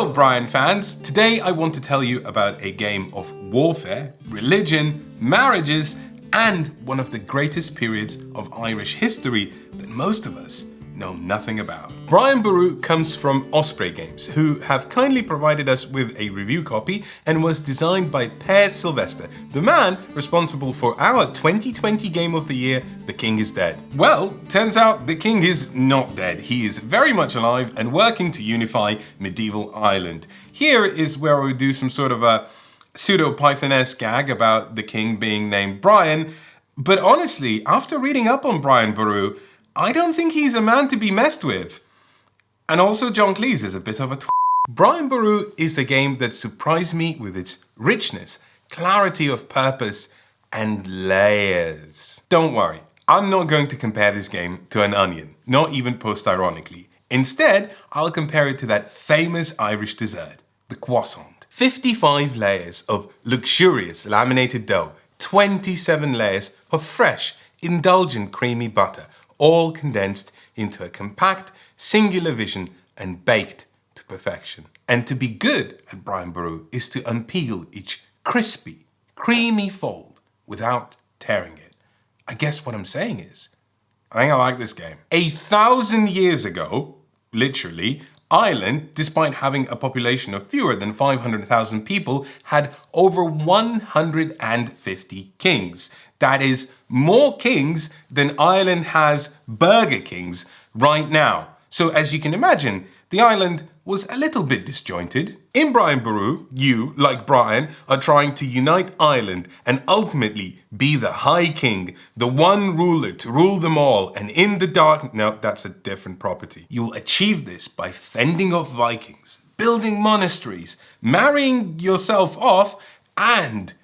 Hello Brian fans! Today I want to tell you about a game of warfare, religion, marriages, and one of the greatest periods of Irish history that most of us know nothing about. Brian Boru comes from Osprey Games, who have kindly provided us with a review copy and was designed by Per Sylvester, the man responsible for our 2020 Game of the Year, The King is Dead. Well, turns out the King is not dead. He is very much alive and working to unify medieval Ireland. Here is where we do some sort of a pseudo-Python-esque gag about the King being named Brian, but honestly, after reading up on Brian Boru, I don't think he's a man to be messed with. And also John Cleese is a bit of a Brian Boru is a game that surprised me with its richness, clarity of purpose, and layers. Don't worry, I'm not going to compare this game to an onion, not even post-ironically. Instead, I'll compare it to that famous Irish dessert, the croissant. 55 layers of luxurious laminated dough, 27 layers of fresh, indulgent creamy butter, all condensed into a compact, singular vision and baked to perfection. And to be good at Brian Boru is to unpeel each crispy, creamy fold without tearing it. I guess what I'm saying is, I think I like this game. 1,000 years ago, literally, Ireland, despite having a population of fewer than 500,000 people, had over 150 kings. That is more kings than Ireland has Burger Kings right now. So as you can imagine, the island was a little bit disjointed. In Brian Boru, you, like Brian, are trying to unite Ireland and ultimately be the High King, the one ruler to rule them all, and in the dark... No, that's a different property. You'll achieve this by fending off Vikings, building monasteries, marrying yourself off, and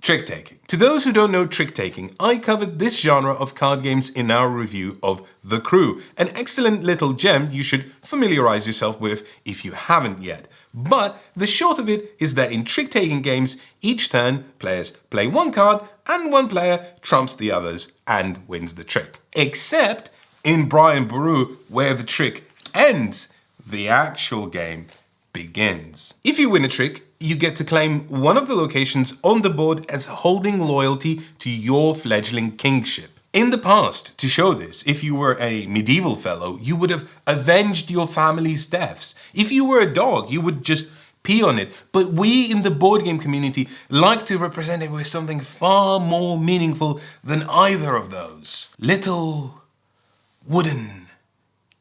trick-taking. To those who don't know trick-taking, I covered this genre of card games in our review of The Crew, an excellent little gem you should familiarize yourself with if you haven't yet. But the short of it is that in trick-taking games, each turn, players play one card and one player trumps the others and wins the trick. Except in Brian Boru, where the trick ends, the actual game begins. If you win a trick, you get to claim one of the locations on the board as holding loyalty to your fledgling kingship. In the past, to show this, if you were a medieval fellow, you would have avenged your family's deaths. If you were a dog, you would just pee on it. But we in the board game community like to represent it with something far more meaningful than either of those. Little wooden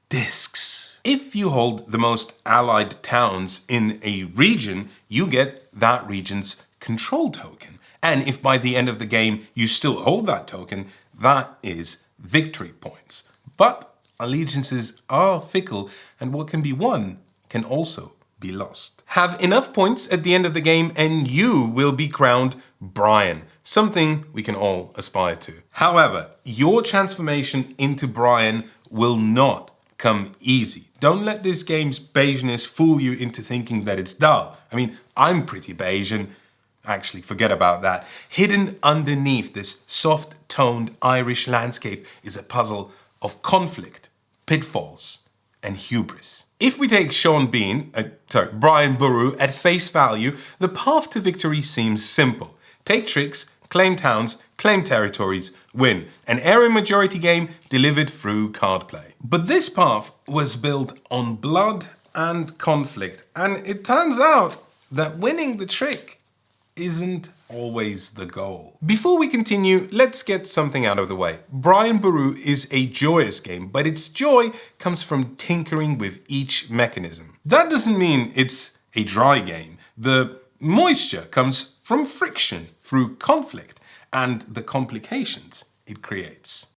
discs. If you hold the most allied towns in a region, you get that region's control token. And if by the end of the game you still hold that token, that is victory points. But allegiances are fickle, and what can be won can also be lost. Have enough points at the end of the game and you will be crowned Brian, something we can all aspire to. However, your transformation into Brian will not come easy. Don't let this game's beigeness fool you into thinking that it's dull. I mean, I'm pretty beige and actually forget about that. Hidden underneath this soft-toned Irish landscape is a puzzle of conflict, pitfalls, and hubris. If we take Brian Boru at face value, the path to victory seems simple. Take tricks, claim towns, claim territories, win. An area majority game delivered through card play. But this path was built on blood and conflict, and it turns out that winning the trick isn't always the goal. Before we continue, let's get something out of the way. Brian Boru is a joyous game, but its joy comes from tinkering with each mechanism. That doesn't mean it's a dry game. The moisture comes from friction through conflict and the complications it creates.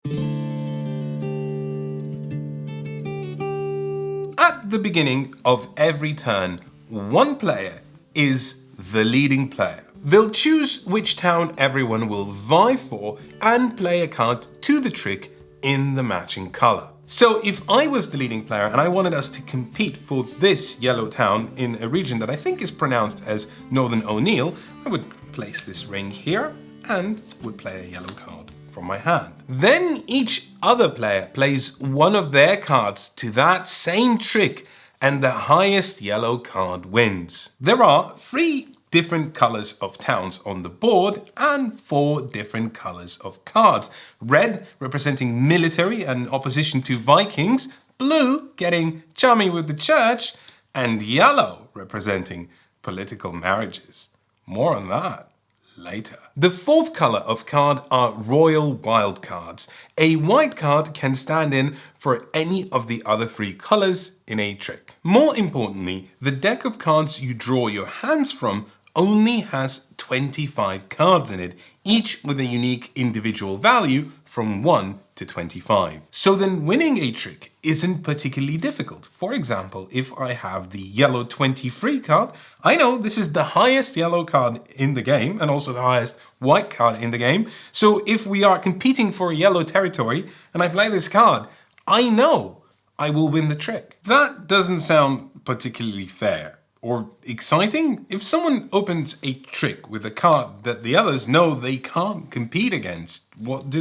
At the beginning of every turn, one player is the leading player. They'll choose which town everyone will vie for and play a card to the trick in the matching color. So if I was the leading player and I wanted us to compete for this yellow town in a region that I think is pronounced as Northern O'Neill, I would place this ring here and would play a yellow card from my hand. Then each other player plays one of their cards to that same trick and the highest yellow card wins. There are 3 different colors of towns on the board and 4 different colors of cards. Red representing military and opposition to Vikings, blue getting chummy with the church, and yellow representing political marriages. More on that later. The 4th color of card are royal wild cards. A white card can stand in for any of the other 3 colors in a trick. More importantly, the deck of cards you draw your hands from only has 25 cards in it, each with a unique individual value from 1 to 25. So then winning a trick isn't particularly difficult. For example, if I have the yellow 23 card, I know this is the highest yellow card in the game and also the highest white card in the game. So if we are competing for a yellow territory and I play this card, I know I will win the trick. That doesn't sound particularly fair or exciting. If someone opens a trick with a card that the others know they can't compete against, what do?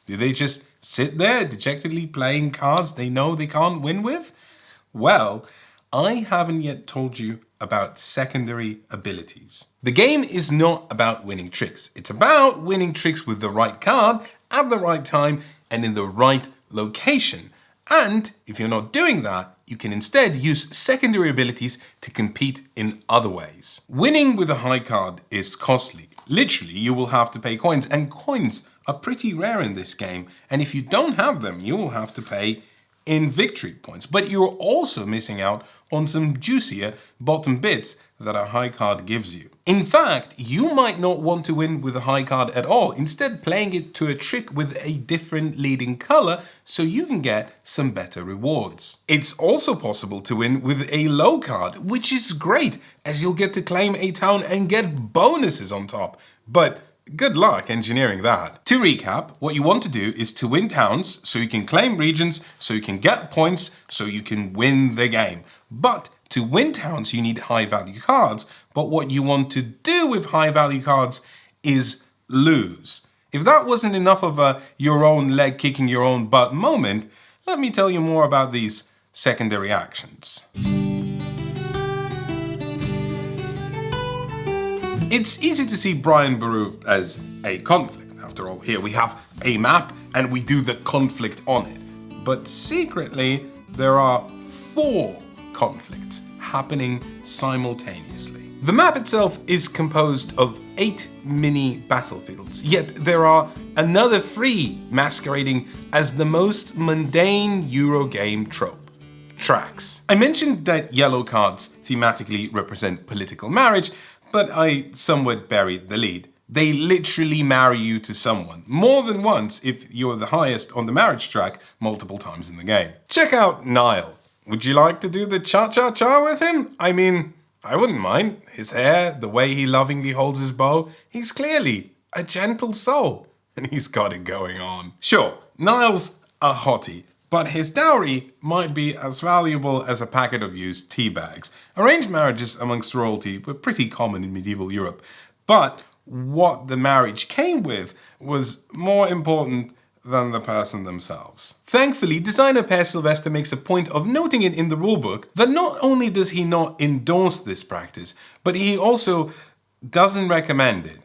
Do they just sit there dejectedly playing cards they know they can't win with? Well, I haven't yet told you about secondary abilities. The game is not about winning tricks. It's about winning tricks with the right card at the right time and in the right location. And if you're not doing that, you can instead use secondary abilities to compete in other ways. Winning with a high card is costly. Literally, you will have to pay coins, and coins are pretty rare in this game. And if you don't have them, you will have to pay in victory points. But you're also missing out on some juicier bottom bits that a high card gives you. In fact, you might not want to win with a high card at all, instead playing it to a trick with a different leading color so you can get some better rewards. It's also possible to win with a low card, which is great as you'll get to claim a town and get bonuses on top. But good luck engineering that. To recap, what you want to do is to win towns so you can claim regions, so you can get points, so you can win the game. But to win towns, you need high value cards. But what you want to do with high value cards is lose. If that wasn't enough of a your own leg kicking your own butt moment, let me tell you more about these secondary actions. It's easy to see Brian Boru as a conflict. After all, here we have a map and we do the conflict on it. But secretly, there are 4 conflicts happening simultaneously. The map itself is composed of 8 mini battlefields, yet there are another 3 masquerading as the most mundane Eurogame trope: tracks. I mentioned that yellow cards thematically represent political marriage, but I somewhat buried the lead. They literally marry you to someone, more than once if you're the highest on the marriage track multiple times in the game. Check out Niall. Would you like to do the cha-cha-cha with him? I mean, I wouldn't mind. His hair, the way he lovingly holds his bow, he's clearly a gentle soul, and he's got it going on. Sure, Niall's a hottie, but his dowry might be as valuable as a packet of used tea bags. Arranged marriages amongst royalty were pretty common in medieval Europe, but what the marriage came with was more important than the person themselves. Thankfully, designer Per Sylvester makes a point of noting it in the rulebook that not only does he not endorse this practice, but he also doesn't recommend it.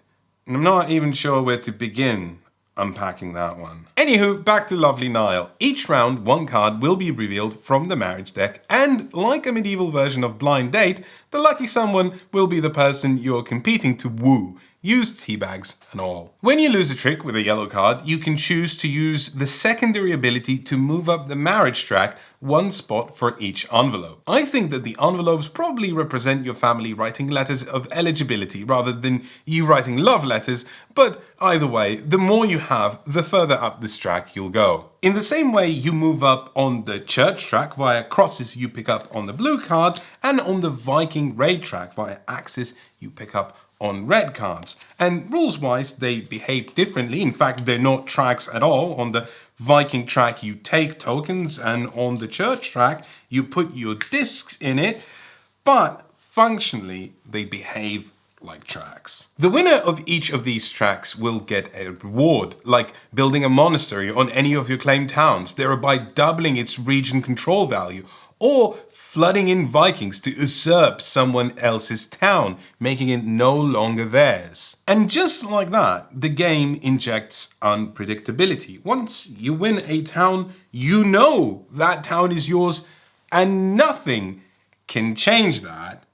And I'm not even sure where to begin unpacking that one. Anywho, back to lovely Niall. Each round, 1 card will be revealed from the marriage deck, and like a medieval version of Blind Date, the lucky someone will be the person you're competing to woo, used teabags and all. When you lose a trick with a yellow card, you can choose to use the secondary ability to move up the marriage track 1 spot for each envelope. I think that the envelopes probably represent your family writing letters of eligibility rather than you writing love letters, but either way, the more you have, the further up this track you'll go. In the same way you move up on the church track via crosses you pick up on the blue card, and on the Viking raid track via axes you pick up on red cards. And rules-wise, they behave differently. In fact, they're not tracks at all. On the Viking track, you take tokens, and on the church track, you put your discs in it, but functionally, they behave like tracks. The winner of each of these tracks will get a reward, like building a monastery on any of your claimed towns, thereby doubling its region control value, or flooding in Vikings to usurp someone else's town, making it no longer theirs. And just like that, the game injects unpredictability. Once you win a town, you know that town is yours, and nothing can change that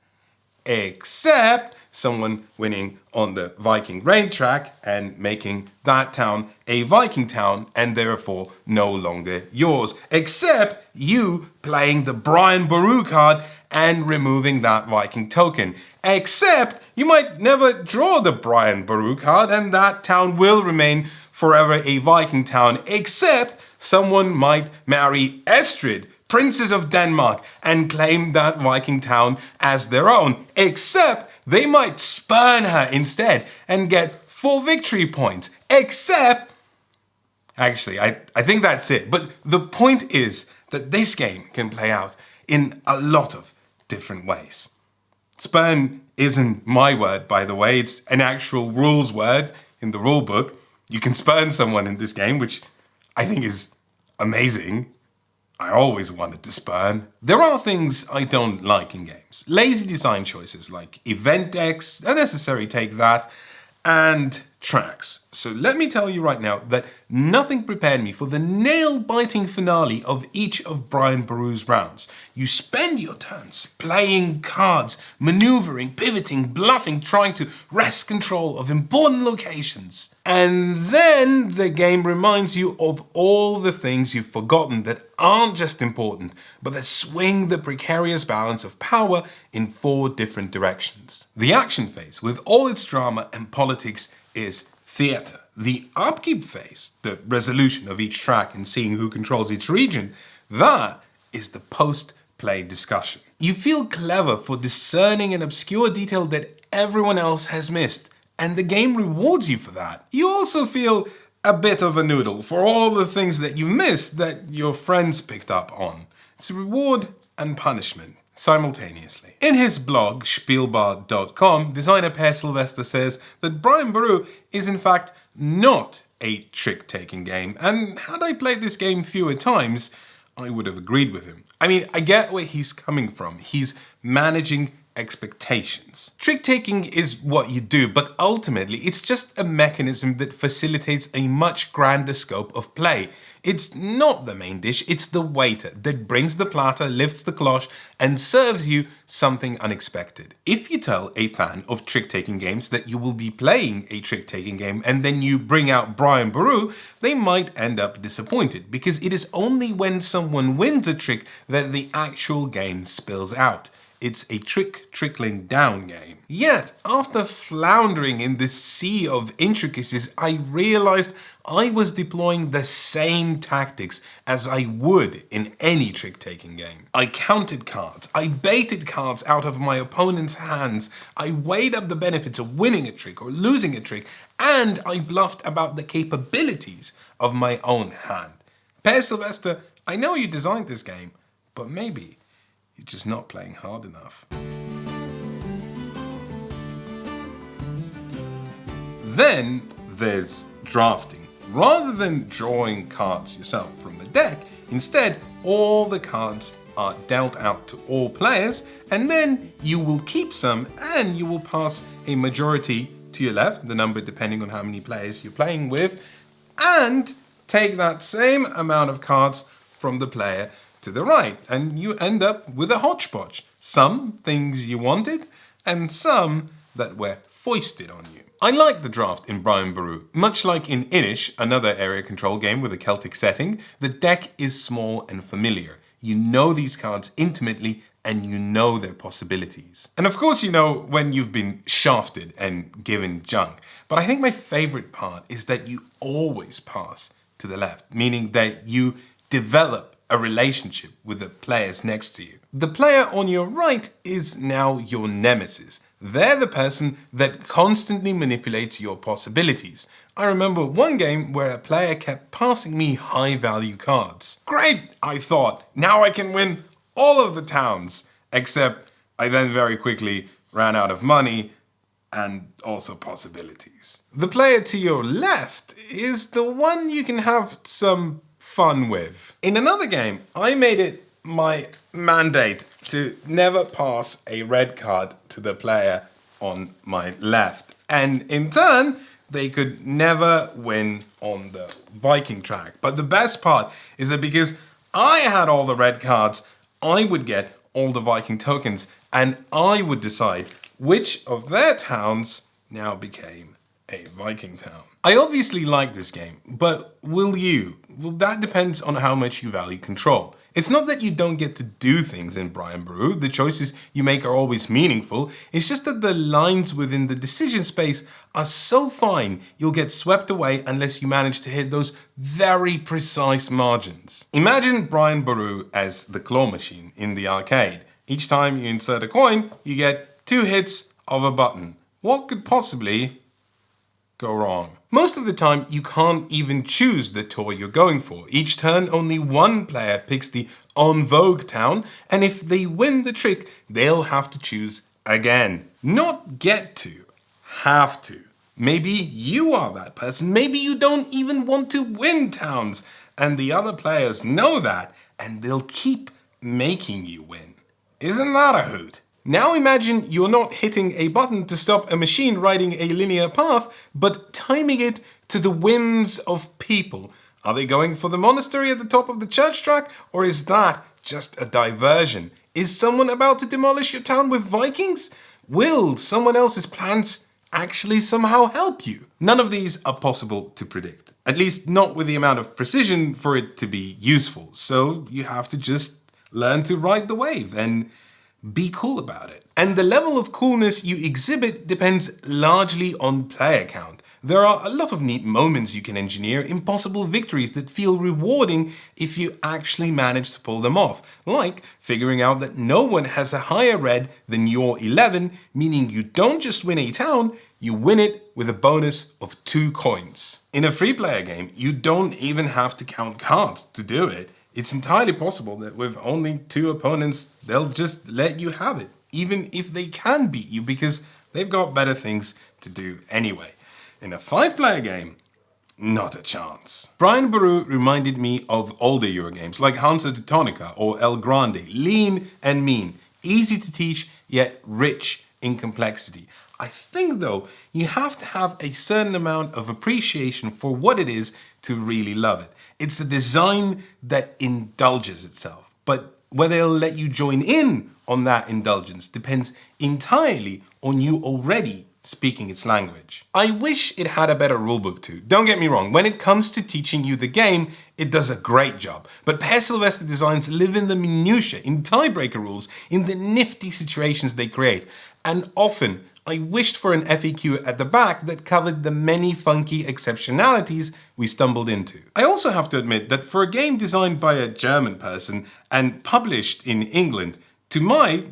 except someone winning on the Viking racetrack and making that town a Viking town and therefore no longer yours. Except you playing the Brian Boru card and removing that Viking token. Except you might never draw the Brian Boru card and that town will remain forever a Viking town. Except someone might marry Estrid, Princess of Denmark, and claim that Viking town as their own. Except they might spurn her instead and get 4 victory points. Except, actually, I think that's it. But the point is that this game can play out in a lot of different ways. Spurn isn't my word, by the way. It's an actual rules word in the rule book. You can spurn someone in this game, which I think is amazing. I always wanted to spurn. There are things I don't like in games. Lazy design choices like event decks, unnecessary take that, and tracks. So let me tell you right now that nothing prepared me for the nail-biting finale of each of Brian Boru's rounds. You spend your turns playing cards, maneuvering, pivoting, bluffing, trying to wrest control of important locations. And then the game reminds you of all the things you've forgotten that aren't just important, but that swing the precarious balance of power in 4 different directions. The action phase, with all its drama and politics, is theatre. The upkeep phase, the resolution of each track and seeing who controls each region, that is the post-play discussion. You feel clever for discerning an obscure detail that everyone else has missed, and the game rewards you for that. You also feel a bit of a noodle for all the things that you missed that your friends picked up on. It's a reward and punishment simultaneously. In his blog, Spielbar.com, designer Per Sylvester says that Brian Boru is in fact not a trick-taking game, and had I played this game fewer times, I would have agreed with him. I mean, I get where he's coming from. He's managing expectations. Trick-taking is what you do, but ultimately it's just a mechanism that facilitates a much grander scope of play. It's not the main dish, it's the waiter that brings the platter, lifts the cloche, and serves you something unexpected. If you tell a fan of trick-taking games that you will be playing a trick-taking game and then you bring out Brian Boru, they might end up disappointed, because it is only when someone wins a trick that the actual game spills out. It's a trickling down game. Yet, after floundering in this sea of intricacies, I realized I was deploying the same tactics as I would in any trick-taking game. I counted cards, I baited cards out of my opponent's hands, I weighed up the benefits of winning a trick or losing a trick, and I bluffed about the capabilities of my own hand. Per Sylvester, I know you designed this game, but maybe you're just not playing hard enough. Then there's drafting. Rather than drawing cards yourself from the deck, instead all the cards are dealt out to all players, and then you will keep some and you will pass a majority to your left, the number depending on how many players you're playing with, and take that same amount of cards from the player to the right, and you end up with a hodgepodge. Some things you wanted, and some that were foisted on you. I like the draft in Brian Boru. Much like in Inish, another area control game with a Celtic setting, the deck is small and familiar. You know these cards intimately, and you know their possibilities. And of course you know when you've been shafted and given junk. But I think my favorite part is that you always pass to the left, meaning that you develop a relationship with the players next to you. The player on your right is now your nemesis. They're the person that constantly manipulates your possibilities. I remember one game where a player kept passing me high-value cards. Great, I thought, now I can win all of the towns. Except I then very quickly ran out of money and also possibilities. The player to your left is the one you can have some fun with. In another game, I made it my mandate to never pass a red card to the player on my left. And in turn, they could never win on the Viking track. But the best part is that because I had all the red cards, I would get all the Viking tokens, and I would decide which of their towns now became a Viking town. I obviously like this game, but will you? Well, that depends on how much you value control. It's not that you don't get to do things in Brian Boru, the choices you make are always meaningful, it's just that the lines within the decision space are so fine you'll get swept away unless you manage to hit those very precise margins. Imagine Brian Boru as the claw machine in the arcade. Each time you insert a coin, you get 2 hits of a button. What could possibly go wrong? Most of the time, you can't even choose the toy you're going for. Each turn, only one player picks the en vogue town, and if they win the trick, they'll have to choose again. Not get to, have to. Maybe you are that person. Maybe you don't even want to win towns, and the other players know that, and they'll keep making you win. Isn't that a hoot? Now imagine you're not hitting a button to stop a machine riding a linear path, but timing it to the whims of people. Are they going for the monastery at the top of the church track, or is that just a diversion? Is someone about to demolish your town with Vikings? Will someone else's plans actually somehow help you? None of these are possible to predict, at least not with the amount of precision for it to be useful. So you have to just learn to ride the wave and be cool about it. And the level of coolness you exhibit depends largely on player count. There are a lot of neat moments you can engineer, impossible victories that feel rewarding if you actually manage to pull them off, like figuring out that no one has a higher red than your 11, meaning you don't just win a town, you win it with a bonus of 2 coins. In a free player game, you don't even have to count cards to do it. It's entirely possible that with only 2 opponents, they'll just let you have it, even if they can beat you because they've got better things to do anyway. In a 5-player game, not a chance. Brian Boru reminded me of older Eurogames like Hansa Teutonica or El Grande, lean and mean, easy to teach yet rich in complexity. I think though, you have to have a certain amount of appreciation for what it is to really love it. It's a design that indulges itself, but whether it'll let you join in on that indulgence depends entirely on you already speaking its language. I wish it had a better rulebook too. Don't get me wrong, when it comes to teaching you the game, it does a great job. But Per Sylvester designs live in the minutiae, in tiebreaker rules, in the nifty situations they create, and often I wished for an FAQ at the back that covered the many funky exceptionalities we stumbled into. I also have to admit that for a game designed by a German person and published in England, to my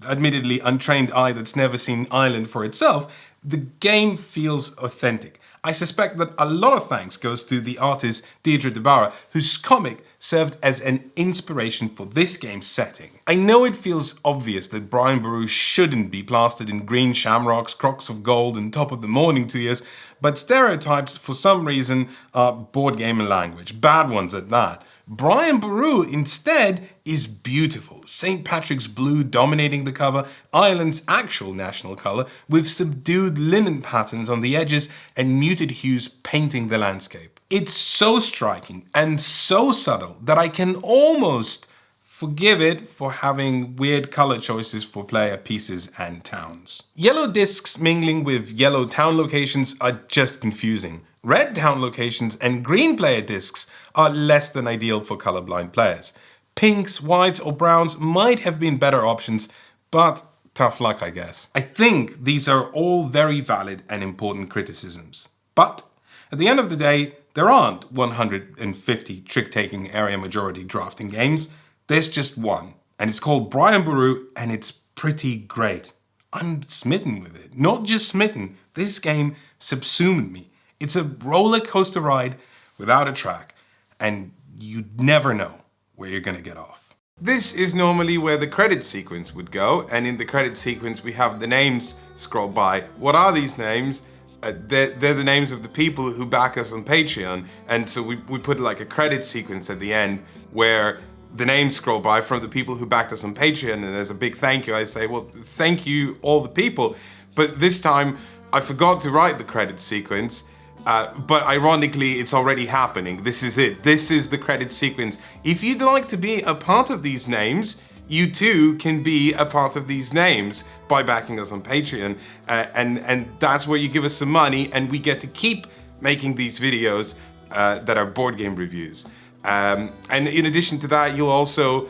admittedly untrained eye that's never seen Ireland for itself, the game feels authentic. I suspect that a lot of thanks goes to the artist Deirdre de Barra, whose comic served as an inspiration for this game's setting. I know it feels obvious that Brian Boru shouldn't be plastered in green shamrocks, crocks of gold, and top of the morning tiers, but stereotypes for some reason are board game language, bad ones at that. Brian Boru instead is beautiful. St. Patrick's blue dominating the cover, Ireland's actual national colour, with subdued linen patterns on the edges and muted hues painting the landscape. It's so striking and so subtle that I can almost forgive it for having weird colour choices for player pieces and towns. Yellow discs mingling with yellow town locations are just confusing. Red town locations and green player discs are less than ideal for colorblind players. Pinks, whites or browns might have been better options, but tough luck I guess. I think these are all very valid and important criticisms. But at the end of the day, there aren't 150 trick-taking area majority drafting games. There's just one, and it's called Brian Boru, and it's pretty great. I'm smitten with it. Not just smitten, this game subsumed me. It's a roller coaster ride without a track, and you never know where you're gonna get off. This is normally where the credit sequence would go, and in the credit sequence we have the names scroll by. What are these names? They're the names of the people who back us on Patreon, and so we put like a credit sequence at the end where the names scroll by from the people who backed us on Patreon, and there's a big thank you. I say, well, thank you all the people. But this time I forgot to write the credit sequence, but ironically it's already happening. This is it. This is the credit sequence. If you'd like to be a part of these names, you too can be a part of these names by backing us on Patreon, and that's where you give us some money and we get to keep making these videos that are board game reviews. And in addition to that, you'll also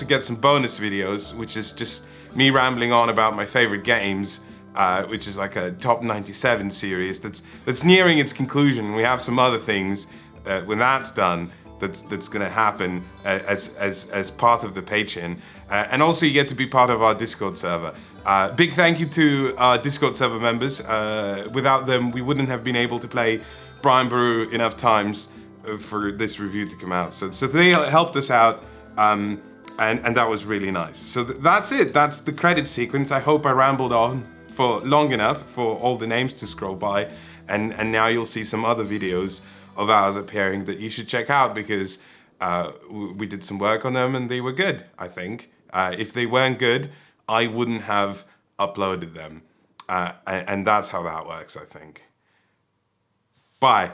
get some bonus videos, which is just me rambling on about my favorite games, which is like a top 97 series that's nearing its conclusion. We have some other things when that's done that's going to happen as part of the Patreon, and also you get to be part of our Discord server. Big thank you to our Discord server members. Without them, we wouldn't have been able to play Brian Boru enough times for this review to come out. So they helped us out, and that was really nice. So that's it. That's the credit sequence. I hope I rambled on for long enough for all the names to scroll by, and now you'll see some other videos of ours appearing that you should check out, because we did some work on them and they were good, I think. If they weren't good, I wouldn't have uploaded them. And that's how that works, I think. Bye.